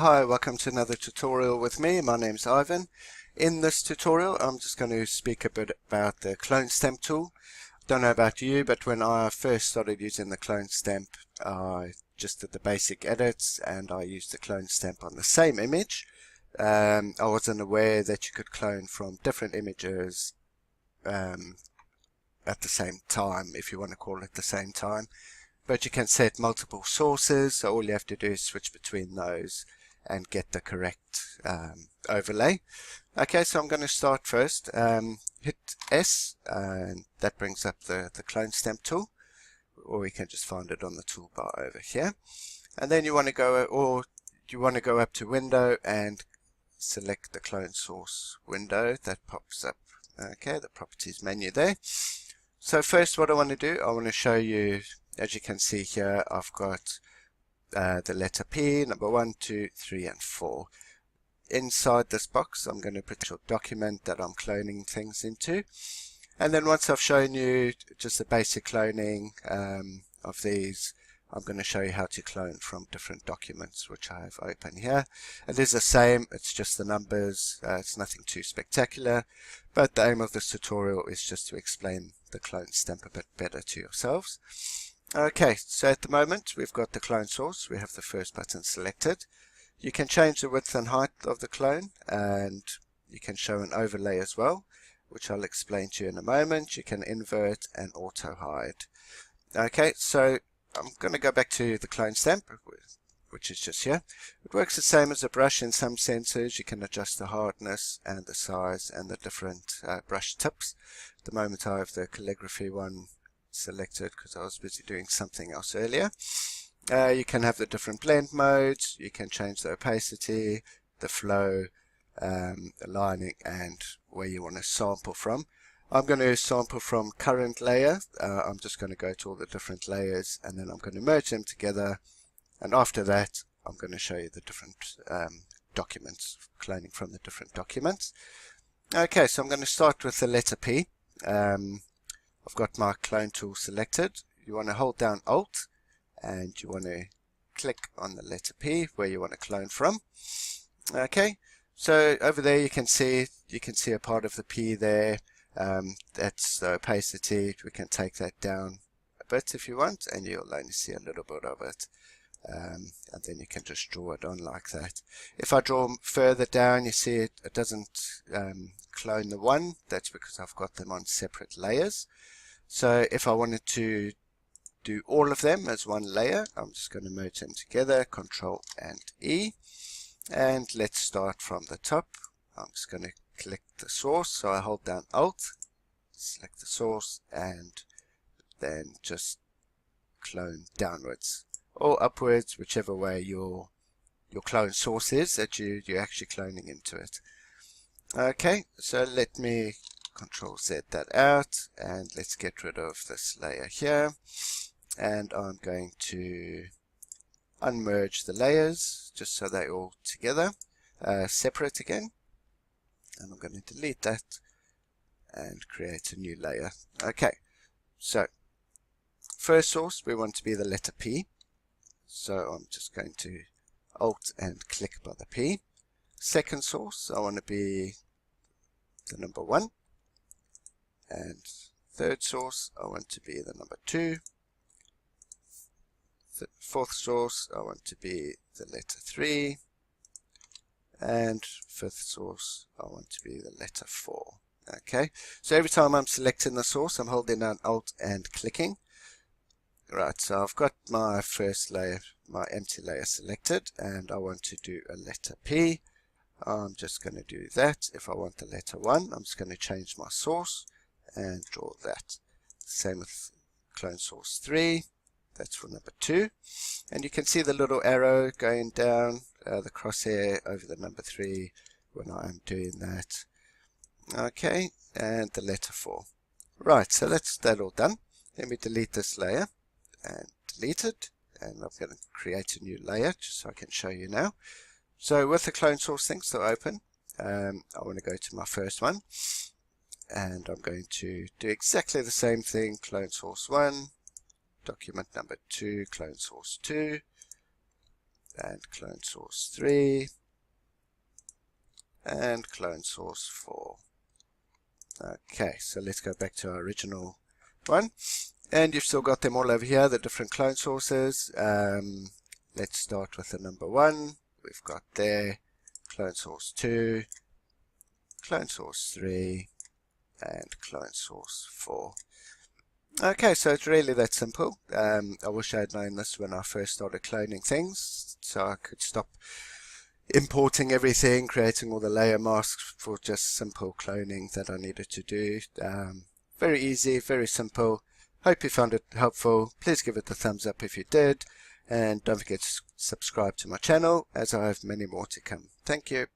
Hi, welcome to another tutorial with me. My name's Ivan. In this tutorial I'm just going to speak a bit about the clone stamp tool. Don't know about you, but when I first started using the clone stamp, I just did the basic edits and I used the clone stamp on the same image. I wasn't aware that you could clone from different images at the same time, if you want to call it the same time. But you can set multiple sources, so all you have to do is switch between those and get the correct overlay. Okay, so I'm going to start first. Hit S, and that brings up the clone stamp tool, or we can just find it on the toolbar over here. And then you want to go up to Window and select the clone source window that pops up. Okay, the properties menu there. So first, what I want to do, I want to show you. As you can see here, I've got the letter P, number 1, 2, 3, and 4. Inside this box, I'm going to put a document that I'm cloning things into. And then once I've shown you just the basic cloning of these, I'm going to show you how to clone from different documents, which I have open here. It is the same, it's just the numbers, it's nothing too spectacular. But the aim of this tutorial is just to explain the clone stamp a bit better to yourselves. Okay, so at the moment we've got the clone source, we have the first button selected. You can change the width and height of the clone, and you can show an overlay as well, which I'll explain to you in a moment. You can invert and auto hide. Okay, so I'm going to go back to the clone stamp, which is just here. It works the same as a brush in some senses. You can adjust the hardness and the size and the different brush tips. At the moment I have the calligraphy one selected because I was busy doing something else earlier. You can have the different blend modes, you can change the opacity, the flow, the lining, and where you want to sample from. I'm going to sample from current layer. I'm just going to go to all the different layers and then I'm going to merge them together, and after that I'm going to show you the different documents, cloning from the different documents. Okay, so I'm going to start with the letter P. I've got my clone tool selected. You want to hold down Alt and you want to click on the letter P where you want to clone from. Okay, so over there you can see a part of the P there. That's the opacity. We can take that down a bit if you want, and you'll only see a little bit of it. And then you can just draw it on like that. If I draw further down, you see it doesn't clone the one. That's because I've got them on separate layers. So if I wanted to do all of them as one layer, I'm just going to merge them together, Control and E. And let's start from the top. I'm just going to click the source, so I hold down Alt, select the source, and then just clone downwards or upwards, whichever way your clone source is that you're actually cloning into it. Okay, so let me Control Z that out, and let's get rid of this layer here, and I'm going to unmerge the layers just so they're all together, separate again, and I'm going to delete that and create a new layer. Okay, so first source we want to be the letter P, so I'm just going to Alt and click by the P. Second source I want to be the number 1, and third source I want to be the number 2. Fourth source I want to be the letter 3, and fifth source I want to be the letter 4. Okay, so every time I'm selecting the source I'm holding down Alt and clicking. Right, so I've got my first layer, my empty layer selected, and I want to do a letter P. I'm just going to do that. If I want the letter 1, I'm just going to change my source and draw that. Same with clone source 3, that's for number 2. And you can see the little arrow going down, the crosshair over the number 3 when I am doing that. Okay, and the letter 4. Right, so that's that all done. Let me delete this layer and delete it, and I'm going to create a new layer just so I can show you now. So with the clone source thing still open, I want to go to my first one, and I'm going to do exactly the same thing. Clone source 1, document number 2, clone source 2, and clone source 3, and clone source 4. Okay, so let's go back to our original one. And you've still got them all over here, the different clone sources. Let's start with the number 1. We've got there clone source 2, clone source 3, and clone source 4. Okay, so it's really that simple. I wish I had known this when I first started cloning things, so I could stop importing everything, creating all the layer masks for just simple cloning that I needed to do. Very easy, very simple. Hope you found it helpful. Please give it a thumbs up if you did, and don't forget to subscribe to my channel, as I have many more to come. Thank you.